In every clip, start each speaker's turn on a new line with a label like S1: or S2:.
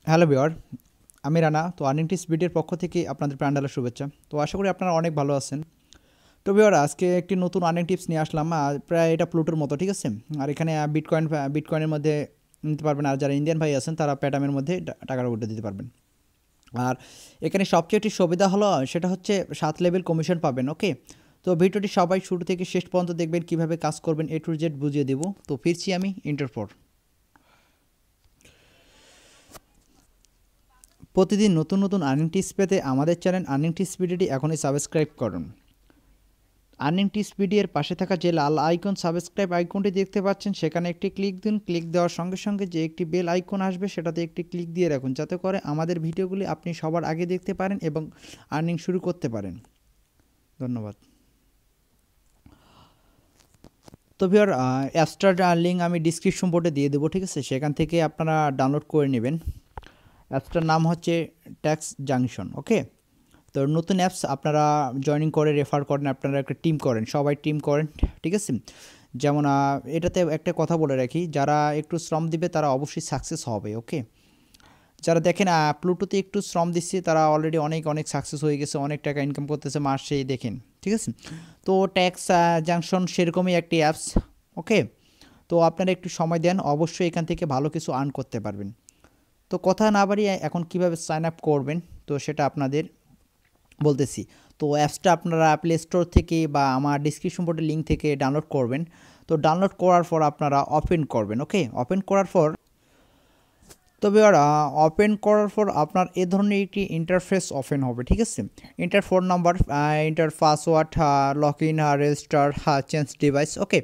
S1: Hello viewer, আমি রানা। তো earning tips ভিডিওর পক্ষ থেকে আপনাদের প্রাণঢালা শুভেচ্ছা। তো আশা করি আপনারা অনেক ভালো আছেন। তো ভিউয়ার, আজকে একটি নতুন আর্নিং টিপস নিয়ে আসলাম। প্রায় এটা প্লুটোর মতো, ঠিক আছে। আর এখানে বিটকয়েনের মধ্যে নিতে পারবেন, আর যারা ইন্ডিয়ান ভাই আছেন তারা প্যাটামের মধ্যে টাকাটা উঠে দিতে পারবেন। আর এখানে সবচেয়ে একটি সুবিধা হলো সেটা হচ্ছে 7 লেভেল কমিশন পাবেন। ওকে, তো ভিডিওটি সবাই শুরু থেকে শেষ পর্যন্ত দেখবেন, কীভাবে কাজ করবেন A to Z বুঝিয়ে দেবো। তো ফিরছি আমি ইন্টার পর। প্রতিদিন নতুন নতুন আর্নিং টিপস পেতে আমাদের চ্যানেল আর্নিং টিপস ভিডিওটি এখনই সাবস্ক্রাইব করুন। আর্নিং টিপস ভিডিওর পাশে থাকা যে লাল আইকন সাবস্ক্রাইব আইকনটি দেখতে পাচ্ছেন, সেখানে একটি ক্লিক দিন। ক্লিক দেওয়ার সঙ্গে সঙ্গে যে একটি বেল আইকন আসবে, সেটাতে একটি ক্লিক দিয়ে রাখুন, যাতে করে আমাদের ভিডিওগুলি আপনি সবার আগে দেখতে পারেন এবং আর্নিং শুরু করতে পারেন। ধন্যবাদ। তো ভিউয়ার, অ্যাপসটার লিঙ্ক আমি ডিসক্রিপশন বোর্ডে দিয়ে দেবো, ঠিক আছে। সেখান থেকে আপনারা ডাউনলোড করে নেবেন। অ্যাপসটার নাম হচ্ছে ট্যাক্স জাংশন। ওকে, তো নতুন অ্যাপস আপনারা জয়েনিং করে রেফার করেন, আপনারা একটা টিম করেন, সবাই টিম করেন, ঠিক আছে। যেমন এটাতে একটা কথা বলে রাখি, যারা একটু শ্রম দিবে তারা অবশ্যই সাকসেস হবে। ওকে, যারা দেখেন প্লুটোতে একটু শ্রম দিচ্ছে তারা অলরেডি অনেক অনেক সাকসেস হয়ে গেছে, অনেক টাকা ইনকাম করতেছে মাসে, দেখেন, ঠিক আছে। তো ট্যাক্স জাংশন সেরকমই একটি অ্যাপস। ওকে, তো আপনারা একটু সময় দেন, অবশ্যই এখান থেকে ভালো কিছু আর্ন করতে পারবেন। তো কথা না বাড়িয়ে এখন কিভাবে সাইন আপ করবেন, তো সেটা আপনাদের বলতেছি। তো অ্যাপসটা আপনারা প্লে স্টোর থেকে বা আমার ডিসক্রিপশন বোর্ডের লিঙ্ক থেকে ডাউনলোড করবেন। তো ডাউনলোড করার পর আপনারা ওপেন করবেন। ওকে, ওপেন করার পর, তবে আর ওপেন করার পর আপনার এ ধরনের একটি ইন্টারফেস ওপেন হবে, ঠিক আছে। Enter phone number, enter password, log in, register, change device. Okay,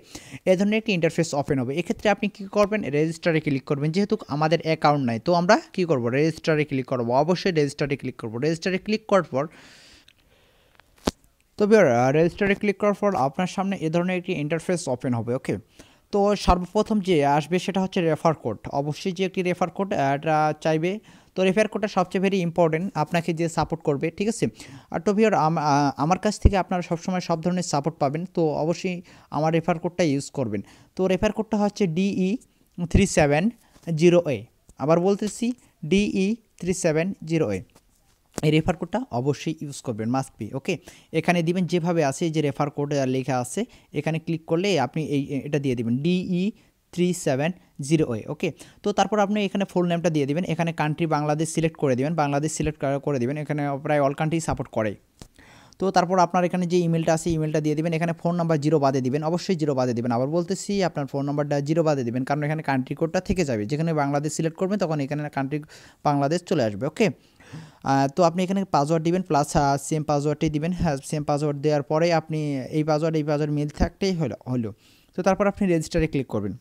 S1: এ ধরনের একটি ইন্টারফেস ওপেন হবে। এক্ষেত্রে আপনি কী করবেন, রেজিস্টারে ক্লিক করবেন। যেহেতু আমাদের অ্যাকাউন্ট নাই, তো আমরা কী করব, রেজিস্টারে ক্লিক করব। অবশ্যই রেজিস্টারে ক্লিক করব। রেজিস্টারে ক্লিক করার পর, তবে রেজিস্টারে ক্লিক করার পর আপনার সামনে এ ধরনের একটি ইন্টারফেস ওপেন হবে। ওকে, তো সর্বপ্রথম যে আসবে সেটা হচ্ছে রেফার কোড। অবশ্যই যে একটি রেফার কোড এটা চাইবে। তো রেফার কোডটা সবচেয়ে ভেরি ইম্পর্টেন্ট, আপনাকে যে সাপোর্ট করবে, ঠিক আছে। আর তো ভিউয়ার, আমার কাছ থেকে আপনারা সবসময় সব ধরনের সাপোর্ট পাবেন, তো অবশ্যই আমার রেফার কোডটা ইউজ করবেন। তো রেফার কোডটা হচ্ছে DE370A। আবার বলতেছি, DE370A। এই রেফার কোডটা অবশ্যই ইউজ করবেন, মাস্ট বি। ওকে, এখানে দিবেন যেভাবে আছে, এই যে রেফার কোড লেখা আছে, এখানে ক্লিক করলে আপনি এটা দিয়ে দিবেন, DE370A। ওকে, তো তারপর আপনি এখানে ফুল নেমটা দিয়ে দিবেন। এখানে কান্ট্রি বাংলাদেশ সিলেক্ট করে দিবেন, বাংলাদেশ সিলেক্ট করে দিবেন। এখানে প্রায় অল কান্ট্রি সাপোর্ট করে। তো তারপর আপনার এখানে যে ইমেলটা আছে, ইমেলটা দিয়ে দিবেন। এখানে ফোন নাম্বার 0 বাদে দিবেন, অবশ্যই 0 বাদে দিবেন। আবার বলতেছি, আপনার ফোন নাম্বারটা 0 বাদে দিবেন, কারণ এখানে কান্ট্রি কোডটা থেকে যাবে। যেখানে বাংলাদেশ সিলেক্ট করবেন তখন এখানে কান্ট্রি বাংলাদেশ চলে আসবে। ওকে, তো আপনি এখানে পাসওয়ার্ড দিবেন, প্লাস সেম পাসওয়ার্ডটি দিবেন। হ্যাঁ, সেম পাসওয়ার্ড দেওয়ার পরে আপনি এই পাসওয়ার্ড মিল থাকতেই হলো। তো তারপর আপনি রেজিস্টারে ক্লিক করবেন।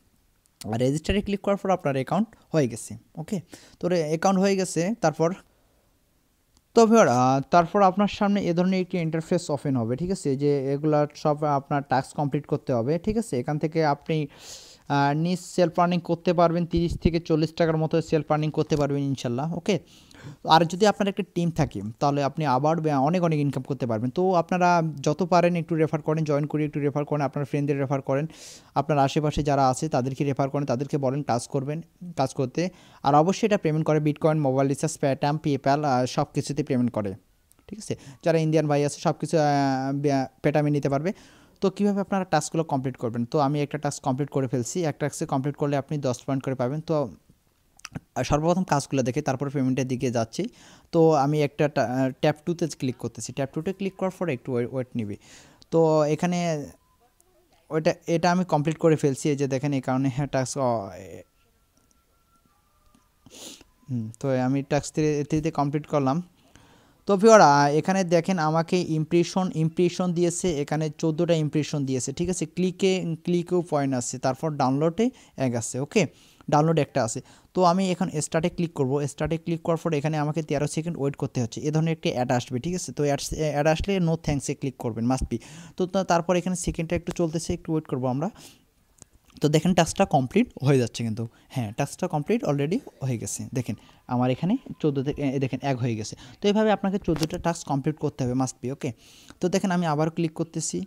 S1: আর রেজিস্টারে ক্লিক করার পর আপনার অ্যাকাউন্ট হয়ে গেছে। ওকে, তো অ্যাকাউন্ট হয়ে গেছে। তারপর আপনার সামনে এ ধরনের একটি ইন্টারফেস ওপেন হবে, ঠিক আছে। যে এগুলা সব আপনার টাস্ক কমপ্লিট করতে হবে, ঠিক আছে। এখান থেকে আপনি নিজ সেলফ আর্নিং করতে পারবেন, 30 থেকে 40 টাকার মতো সেলফ আর্নিং করতে পারবেন ইনশাল্লাহ। ওকে, আর যদি আপনার একটা টিম থাকে তাহলে আপনি আবার অনেক অনেক ইনকাম করতে পারবেন। তো আপনারা যত পারেন একটু রেফার করেন, জয়েন করে একটু রেফার করেন, আপনার ফ্রেন্ডদের রেফার করেন, আপনার আশেপাশে যারা আছে তাদেরকে রেফার করেন, তাদেরকে বলেন কাজ করতে। আর অবশ্যই এটা পেমেন্ট করে বিটকয়েন, মোবাইল রিচার্জ, পেটাম, পেপ্যাল, সব কিছুতেই পেমেন্ট করে, ঠিক আছে। যারা ইন্ডিয়ান ভাই আছে সব কিছু পেটামে নিতে পারবে। তো কীভাবে আপনারা টাস্কগুলো কমপ্লিট করবেন, তো আমি একটা টাস্ক কমপ্লিট করে ফেলছি। একটা টাস্কে কমপ্লিট করলে আপনি 10 পয়েন্ট করে পাবেন। তো সর্বপ্রথম কাজগুলো দেখে তারপর পেমেন্টের দিকে যাচ্ছি। তো আমি একটা ট্যাপ টুতে ক্লিক করতেছি। ট্যাপ টুতে ক্লিক করার পরে একটু ওয়েট নিবে। তো এখানে এটা আমি কমপ্লিট করে ফেলছি, এই যে দেখেন, এই কারণে টাস্ক। তো আমি টাস্ক 3 কমপ্লিট করলাম। তো ভিউয়ার, এখানে দেখেন আমাকে ইমপ্রেশন দিয়েছে, এখানে 14টা ইমপ্রেশন দিয়েছে, ঠিক আছে। ক্লিকেও পয়েন্ট আছে, তারপর ডাউনলোডে এক আছে। ওকে, ডাউনলোড একটা আছে। তো আমি এখন স্টার্টে ক্লিক করব। স্টার্টে ক্লিক করার পর এখানে আমাকে 13 সেকেন্ড ওয়েট করতে হচ্ছে। এ ধরনের একটি অ্যাড আসবে, ঠিক আছে। তো অ্যাড আসলে নো থ্যাঙ্কসে ক্লিক করবেন, মাস্ট বি। তো তারপর এখানে সেকেন্ডটা একটু চলতেছে, একটু ওয়েট করবো আমরা। তো দেখেন টাস্কটা কমপ্লিট হয়ে যাচ্ছে কিন্তু। হ্যাঁ, টাস্কটা কমপ্লিট অলরেডি হয়ে গেছে। দেখেন আমার এখানে 14 থেকে দেখেন 1 হয়ে গেছে। তো এইভাবে আপনাকে 14টা টাস্ক কমপ্লিট করতে হবে, মাস্ট বি। ওকে, তো দেখেন আমি আবারও ক্লিক করতেছি।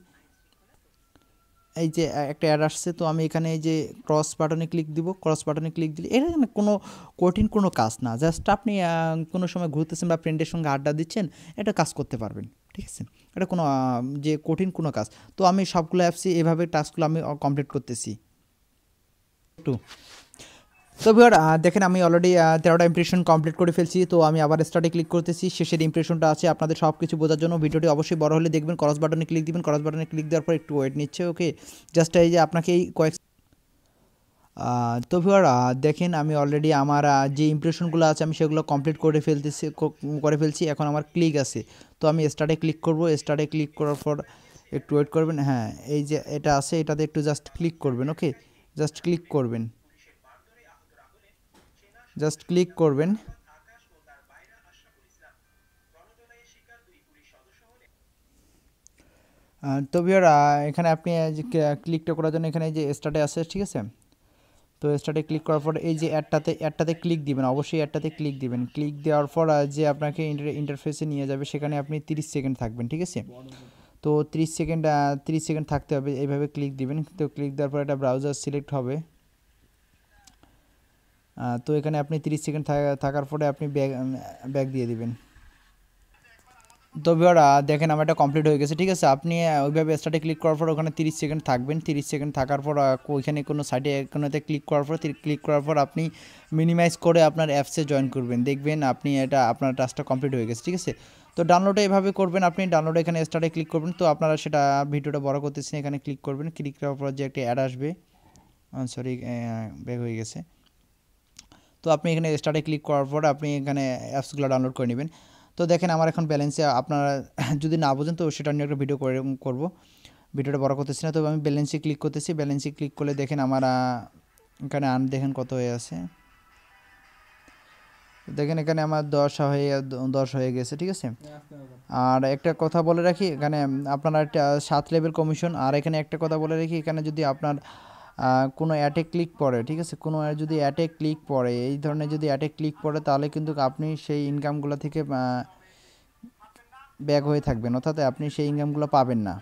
S1: এই যে একটা অ্যাড আসছে, তো আমি এখানে এই যে ক্রস বাটনে ক্লিক দিব। ক্রস বাটনে ক্লিক দিলে এটা কোনো কঠিন কোনো কাজ না, জাস্ট আপনি কোনো সময় ঘুরতেছেন বা ফ্রেন্ডের সঙ্গে আড্ডা দিচ্ছেন, এটা কাজ করতে পারবেন, ঠিক আছে। এটা কোনো যে কঠিন কোনো কাজ। তো আমি সবগুলো অ্যাপসই এভাবে টাস্কগুলো আমি কমপ্লিট করতেছি একটু। তো ভিউয়ার দেখেন আমি অলরেডি 13টা ইমপ্রেশন কমপ্লিট করে ফেলছি। তো আমি আবার স্টার্টে ক্লিক করতেছি, শেষের ইমপ্রেশনটা আছে। আপনাদের সব কিছু বোঝার জন্য ভিডিওটি অবশ্যই বড় হলে দেখবেন। ক্রস বাটনে ক্লিক দিবেন, ক্রস বাটনে ক্লিক দেওয়ার পর একটু ওয়েট নিচ্ছে, ওকে। জাস্ট এই যে আপনাকে এই কয়েক তো ভিউয়ার দেখেন আমি অলরেডি আমার যে ইমপ্রেশনগুলো আছে আমি সেগুলো কমপ্লিট করে ফেলছি। এখন আমার ক্লিক আছে, তো আমি স্টার্টে ক্লিক করব। স্টার্টে ক্লিক করার পর একটু ওয়েট করবেন। হ্যাঁ, এই যে এটা আছে, এটাতে একটু জাস্ট ক্লিক করবেন, ওকে। জাস্ট ক্লিক করবেন, জাস্ট ক্লিক করবেন। তো ভিউয়ার এখানে আপনি যে ক্লিকটা করার জন্য এখানে যে স্টার্টে আছে, ঠিক আছে। তো স্টার্টে ক্লিক করার পর এই যে অ্যাডটাতে ক্লিক দিবেন, অবশ্যই অ্যাডটাতে ক্লিক দিবেন। ক্লিক দেওয়ার পর যে আপনাকে ইন্টারফেসে নিয়ে যাবে, সেখানে আপনি 30 সেকেন্ড থাকবেন, ঠিক আছে। তো 30 সেকেন্ড থাকতে হবে, এইভাবে ক্লিক দিবেন। তো ক্লিক দেওয়ার পর একটা ব্রাউজার সিলেক্ট হবে। তো এখানে আপনি 30 সেকেন্ড থাকার পরে আপনি ব্যাক দিয়ে দিবেন। তো ভিউয়ার দেখেন আমার এটা কমপ্লিট হয়ে গেছে, ঠিক আছে। আপনি ওইভাবে স্টার্টে ক্লিক করার পর ওখানে 30 সেকেন্ড থাকবেন। 30 সেকেন্ড থাকার পর ওইখানে কোনো সাইটে কোনোতে ক্লিক করার পর আপনি মিনিমাইজ করে আপনার অ্যাপসে জয়েন করবেন, দেখবেন আপনি এটা আপনার টাস্কটা কমপ্লিট হয়ে গেছে, ঠিক আছে। তো ডাউনলোডে এভাবে করবেন, আপনি ডাউনলোডে এখানে স্টার্টে ক্লিক করবেন। তো আপনারা সেটা ভিডিওটা বড় করতেছেন, এখানে ক্লিক করবেন। ক্লিক করার পর যে একটা অ্যাড আসবে, সরি ব্যাক হয়ে গেছে। তো আপনি এখানে স্টার্টে ক্লিক করার পর আপনি এখানে অ্যাপসগুলো ডাউনলোড করে নেবেন। তো দেখেন আমার এখন ব্যালেন্সে, আপনারা যদি না বোঝেন তো সেটা নিয়ে একটা ভিডিও করব। ভিডিওটা বড় করতেছি না, তবে আমি ব্যালেন্সে ক্লিক করতেছি। ব্যালেন্সে ক্লিক করলে দেখেন আমার এখানে দেখেন কত হয়ে আছে। দেখেন এখানে আমার 10 হয়ে গেছে, ঠিক আছে। আর একটা কথা বলে রাখি, এখানে আপনার একটা 7 লেভেল কমিশন। আর এখানে একটা কথা বলে রাখি, এখানে যদি আপনার কোনো অ্যাটে ক্লিক পড়ে, ঠিক আছে, কোনো যদি অ্যাটে ক্লিক পড়ে, এই ধরনের যদি অ্যাটে ক্লিক পড়ে, তাহলে কিন্তু আপনি সেই ইনকামগুলো থেকে ব্যাক হয়ে থাকবেন, অর্থাৎ আপনি সেই ইনকামগুলো পাবেন না।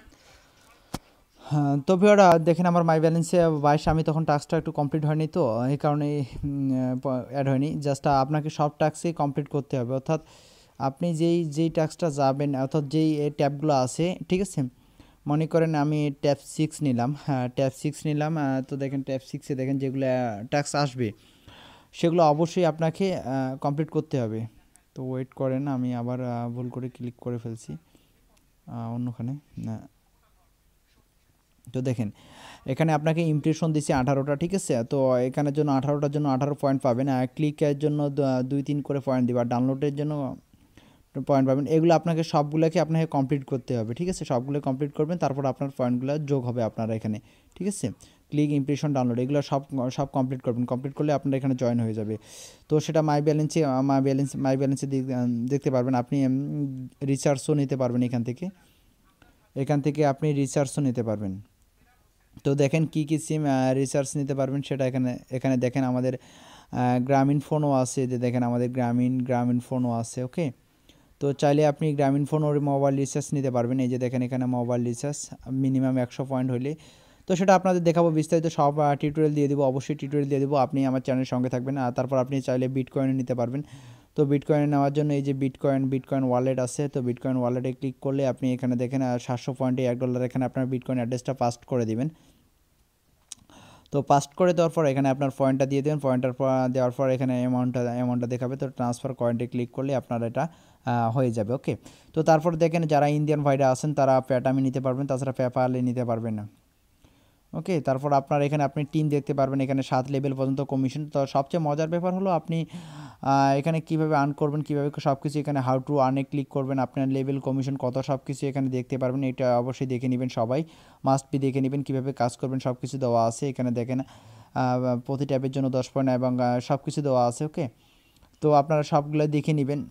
S1: হ্যাঁ, তো ভিউয়ার দেখেন আমার মাই ব্যালেন্সে 22, আমি তখন টাস্কটা একটু কমপ্লিট হয়নি, তো এই কারণে অ্যাড হয়নি। জাস্ট আপনাকে সব টাস্কই কমপ্লিট করতে হবে, অর্থাৎ আপনি যেই টাস্কটা যাবেন, অর্থাৎ যেই ট্যাবগুলো আছে, ঠিক আছে। মনে করেন আমি ট্যাব 6 নিলাম, হ্যাঁ ট্যাব 6 নিলাম। তো দেখেন ট্যাব 6-এ দেখেন যেগুলো টাস্ক আসবে সেগুলো অবশ্যই আপনাকে কমপ্লিট করতে হবে। তো ওয়েট করেন, আমি আবার ভুল করে ক্লিক করে ফেলছি অন্যখানে না। তো দেখেন এখানে আপনাকে ইমপ্রেশন দিচ্ছে 18টা, ঠিক আছে। তো এখানের জন্য 18টার জন্য 18 পয়েন্ট পাবেন, আর ক্লিকের জন্য 2-3 করে পয়েন্ট দিবা, ডাউনলোডের জন্য পয়েন্ট পাবেন। এগুলো আপনাকে সবগুলোকে আপনাকে কমপ্লিট করতে হবে, ঠিক আছে। সবগুলো কমপ্লিট করবেন, তারপর আপনার পয়েন্টগুলো যোগ হবে আপনার এখানে, ঠিক আছে। ক্লিক, ইমপ্রেশন, ডাউনলোড, এগুলো সব কমপ্লিট করবেন। কমপ্লিট করলে আপনার এখানে জয়েন হয়ে যাবে। তো সেটা মাই ব্যালেন্সে দেখতে পারবেন। আপনি রিচার্জও নিতে পারবেন এখান থেকে আপনি রিচার্জও নিতে পারবেন। তো দেখেন কি সিম রিচার্জ নিতে পারবেন সেটা এখানে দেখেন আমাদের গ্রামীণ ফোনও আছে, যে দেখেন আমাদের গ্রামীণ ফোনও আছে, ওকে। তো চাইলে আপনি গ্রামীণ ফোন ওর মোবাইল রিচার্জ নিতে পারবেন। এই যে দেখেন এখানে মোবাইল রিচার্জ মিনিমাম 100 পয়েন্ট হলে, তো সেটা আপনাদের দেখাবো বিস্তারিত, সব টিউটোরিয়াল দিয়ে দেবো, অবশ্যই টিউটোরিয়াল দিয়ে দেবো। আপনি আমার চ্যানেলের সঙ্গে থাকবেন। আর তারপর আপনি চাইলে বিটকয়েনে নিতে পারবেন। তো বিটকয়েন নেওয়ার জন্য এই যে বিটকয়েন ওয়ালেট আছে, তো বিটকয়েন ওয়ালেটে ক্লিক করলে আপনি এখানে দেখেন 700 পয়েন্টে $1, এখানে আপনার বিটকয়েন অ্যাড্রেসটা পাস্ট করে দিবেন। তো পাস্ট করে দেওয়ার পর এখানে আপনার পয়েন্টটা দিয়ে দেবেন। পয়েন্টার দেওয়ার পর এখানে অ্যামাউন্টটা দেখাবে। তো ট্রান্সফার পয়েন্টে ক্লিক করলে আপনার এটা হয়ে যাবে, ওকে। তো তারপর দেখেন যারা ইন্ডিয়ান ভাইরা আছেন তারা প্যাটামি নিতে পারবেন, তাছাড়া পেপ্যালে নিতে পারবেন না, ওকে। তারপর আপনার এখানে আপনি টিম দেখতে পারবেন, এখানে 7 লেভেল পর্যন্ত কমিশন। তো সবচেয়ে মজার ব্যাপার হলো আপনি এখানে কিভাবে আর্ন করবেন, কীভাবে সব কিছু এখানে হাউ টু আর্নে ক্লিক করবেন, আপনার লেভেল কমিশন কত সব কিছু এখানে দেখতে পারবেন। এটা অবশ্যই দেখে নেবেন, সবাই মাস্ট বি দেখে নেবেন কীভাবে কাজ করবেন, সব কিছু দেওয়া আছে এখানে দেখেন। প্রতি ট্যাবের জন্য 10 পয়েন্ট এবং সব কিছু দেওয়া আছে, ওকে। তো আপনারা সবগুলো দেখে নেবেন।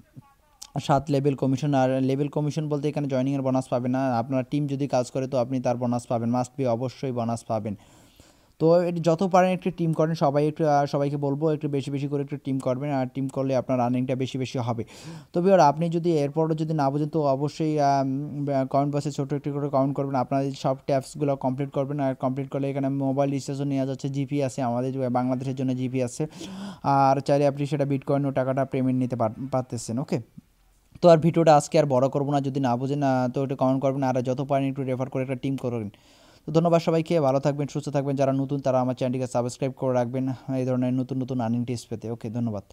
S1: 7 লেভেল কমিশন, আর লেভেল কমিশন বলতে এখানে জয়নিংয়ের বোনাস পাবেন না। আপনার টিম যদি কাজ করে তো আপনি তার বোনাস পাবেন, মাস্ট বি অবশ্যই বোনাস পাবেন। তো যত পারেন একটু টিম করেন, সবাই একটু সবাইকে বলবো একটু বেশি বেশি করে একটু টিম করবেন, আর টিম করলে আপনার আর্নিংটা বেশি বেশি হবে। তো ভিউয়ার আপনি যদি এরপরও যদি না বোঝেন তো অবশ্যই কমেন্ট বক্সে ছোটো একটু করে কমেন্ট করবেন, আপনার সব ট্যাপসগুলো কমপ্লিট করবেন। আর কমপ্লিট করলে এখানে মোবাইল রিচার্জও নেওয়া যাচ্ছে, জিপি আছে আমাদের বাংলাদেশের জন্য, জিপি আছে, আর চাইলে আপনি সেটা বিটকয়েনও টাকাটা পেমেন্ট নিতে পারতেছেন। ওকে, তো আর ভিডিওটা আজকে আর বড় করবো না, যদি না বুঝেন তো একটু কমেন্ট করবেন, আর যত পারেন একটু রেফার করে একটা টিম করবেন। তো ধন্যবাদ সবাইকে, ভালো থাকবেন, সুস্থ থাকবেন, যারা নতুন তারা আমার চ্যানেলটিকে সাবস্ক্রাইব করে রাখবেন এই ধরনের নতুন নতুন আর্নিং টিপস পেতে। ওকে, ধন্যবাদ।